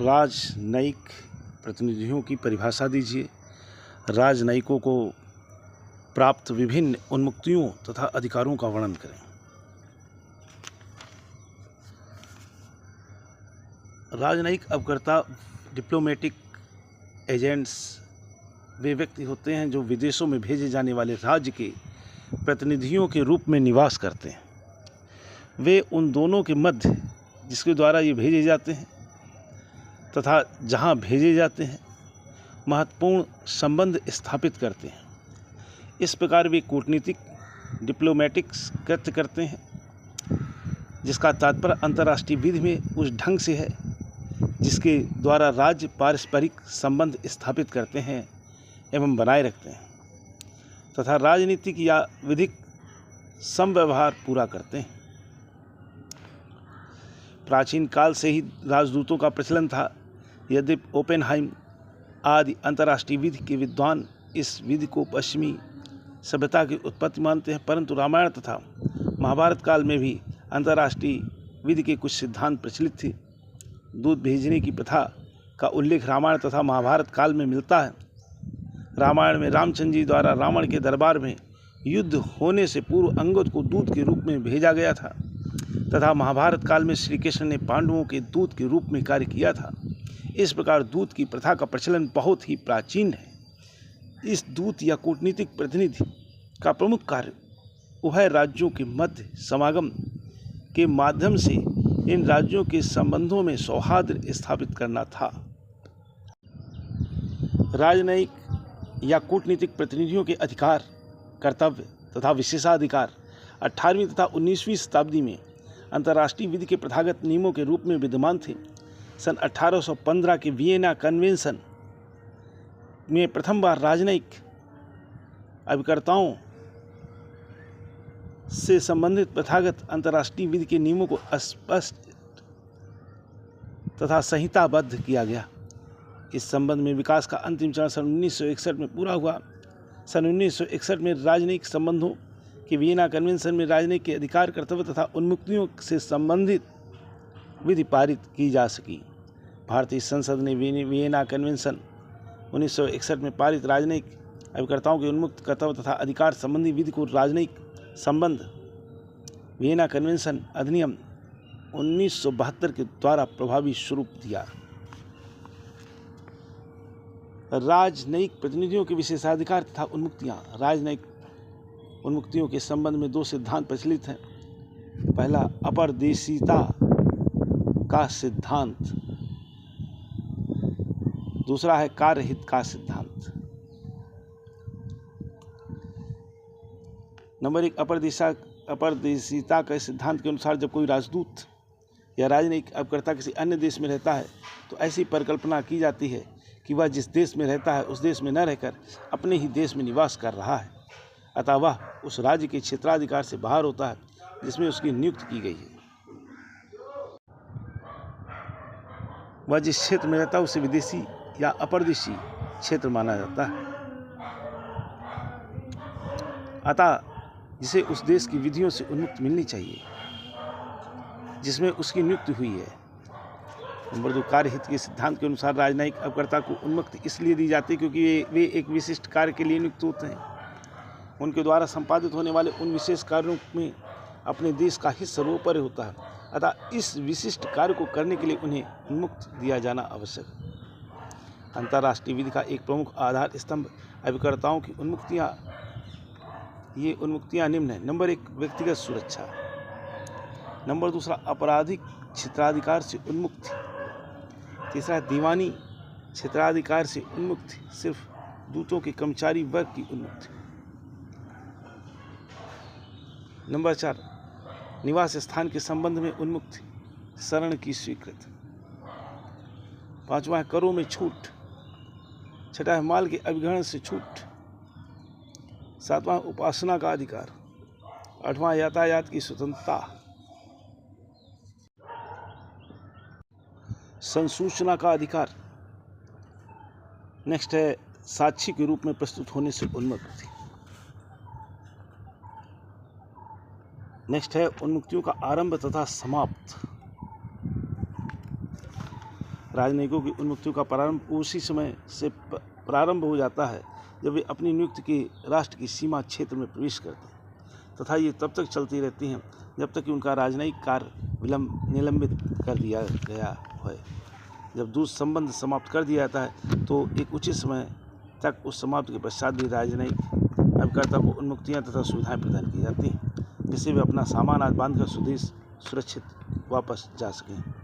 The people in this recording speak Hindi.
राजनयिक प्रतिनिधियों की परिभाषा दीजिए। राजनयिकों को प्राप्त विभिन्न उन्मुक्तियों तथा अधिकारों का वर्णन करें। राजनयिक अभिकर्ता डिप्लोमेटिक एजेंट्स वे व्यक्ति होते हैं जो विदेशों में भेजे जाने वाले राज्य के प्रतिनिधियों के रूप में निवास करते हैं। वे उन दोनों के मध्य जिसके द्वारा ये भेजे जाते हैं तथा जहाँ भेजे जाते हैं महत्वपूर्ण संबंध स्थापित करते हैं। इस प्रकार वे कूटनीतिक डिप्लोमेटिक्स कृत्य करते हैं, जिसका तात्पर्य अंतर्राष्ट्रीय विधि में उस ढंग से है जिसके द्वारा राज्य पारस्परिक संबंध स्थापित करते हैं एवं बनाए रखते हैं तथा राजनीतिक या विधिक समव्यवहार पूरा करते हैं। प्राचीन काल से ही राजदूतों का प्रचलन था। यद्यपि ओपेनहाइम आदि अंतर्राष्ट्रीय विधि के विद्वान इस विधि को पश्चिमी सभ्यता की उत्पत्ति मानते हैं, परंतु रामायण तथा महाभारत काल में भी अंतर्राष्ट्रीय विधि के कुछ सिद्धांत प्रचलित थे। दूत भेजने की प्रथा का उल्लेख रामायण तथा महाभारत काल में मिलता है। रामायण में रामचंद्र जी द्वारा रावण के दरबार में युद्ध होने से पूर्व अंगद को दूत के रूप में भेजा गया था तथा महाभारत काल में श्री कृष्ण ने पांडवों के दूत के रूप में कार्य किया था। इस प्रकार दूत की प्रथा का प्रचलन बहुत ही प्राचीन है। इस दूत या कूटनीतिक प्रतिनिधि का प्रमुख कार्य उभय राज्यों के मध्य समागम के माध्यम से इन राज्यों के संबंधों में सौहार्द स्थापित करना था। राजनयिक या कूटनीतिक प्रतिनिधियों के अधिकार, कर्तव्य तथा विशेषाधिकार 18वीं तथा 19वीं शताब्दी में अंतर्राष्ट्रीय विधि के प्रथागत नियमों के रूप में विद्यमान थे। सन 1815 के वियना कन्वेंशन में प्रथम बार राजनयिक अभिकर्ताओं से संबंधित प्रथागत अंतर्राष्ट्रीय विधि के नियमों को स्पष्ट तथा संहिताबद्ध किया गया। इस संबंध में विकास का अंतिम चरण सन 1961 में पूरा हुआ। सन 1961 में राजनयिक संबंधों के वियना कन्वेंशन में राजनयिक के अधिकार, कर्तव्य तथा उन्मुक्तियों से संबंधित विधि पारित की जा सकी। भारतीय संसद ने वियना कन्वेंशन 1961 में पारित राजनयिक अभिकर्ताओं के उन्मुक्त कर्तव्य तथा अधिकार संबंधी विधि को राजनयिक संबंध वियना कन्वेंशन अधिनियम 1972 के द्वारा प्रभावी स्वरूप दिया। राजनयिक प्रतिनिधियों के विशेषाधिकार तथा उन्मुक्तियां। राजनयिक उन्मुक्तियों के संबंध में दो सिद्धांत प्रचलित हैं। पहला अपरदेशिता का सिद्धांत, दूसरा है कार्यहित का सिद्धांत। नंबर 1, अपरदेशिता के सिद्धांत के अनुसार जब कोई राजदूत या राजनयिक अभिकर्ता किसी अन्य देश में रहता है तो ऐसी परिकल्पना की जाती है कि वह जिस देश में रहता है उस देश में न रहकर अपने ही देश में निवास कर रहा है, अतः वह उस राज्य के क्षेत्राधिकार से बाहर होता है जिसमें उसकी नियुक्ति की गई है। वह जिस क्षेत्र में रहता है उसे विदेशी या अपरदेशी क्षेत्र माना जाता है, अतः जिसे उस देश की विधियों से उन्मुक्ति मिलनी चाहिए जिसमें उसकी नियुक्ति हुई है। नंबर 2, कार्यहित के सिद्धांत के अनुसार राजनयिक अभिकर्ता को उन्मुक्ति इसलिए दी जाती है क्योंकि वे एक विशिष्ट कार्य के लिए नियुक्त होते हैं। उनके द्वारा संपादित होने वाले उन विशेष कार्यों में अपने देश का हित सर्वोपरि होता है, अतः इस विशिष्ट कार्य को करने के लिए उन्हें उन्मुक्त दिया जाना आवश्यक है। अंतर्राष्ट्रीय विधि का एक प्रमुख आधार स्तंभ अभिकर्ताओं की उन्मुक्तियाँ। ये उन्मुक्तियाँ निम्न हैं। नंबर 1, व्यक्तिगत सुरक्षा। नंबर 2, आपराधिक क्षेत्राधिकार से उन्मुक्ति। तीसरा, दीवानी क्षेत्राधिकार से उन्मुक्ति, सिर्फ दूतों के कर्मचारी वर्ग की उन्मुक्ति। नंबर 4, निवास स्थान के संबंध में उन्मुक्ति, शरण की स्वीकृति। 5वां है करों में छूट। 6वां है माल के अभिग्रहण से छूट। 7वां उपासना का अधिकार। 8वां यातायात की स्वतंत्रता। संसूचना का अधिकार। नेक्स्ट है साक्षी के रूप में प्रस्तुत होने से उन्मुक्ति। नेक्स्ट है उन्मुक्तियों का आरंभ तथा समाप्त। राजनयिकों की उन्मुक्तियों का प्रारंभ उसी समय से प्रारंभ हो जाता है जब वे अपनी नियुक्ति के राष्ट्र की सीमा क्षेत्र में प्रवेश करते हैं, तथा ये तब तक चलती रहती हैं जब तक कि उनका राजनयिक कार्य निलंबित कर दिया गया है। जब दूत संबंध समाप्त कर दिया जाता है तो एक उचित समय तक उस समाप्ति के पश्चात भी राजनयिक अभिकर्ता को उन्मुक्तियाँ तथा सुविधाएं प्रदान की जाती हैं, जिससे वे अपना सामान आदि बांधकर स्वदेश सुरक्षित वापस जा सकें।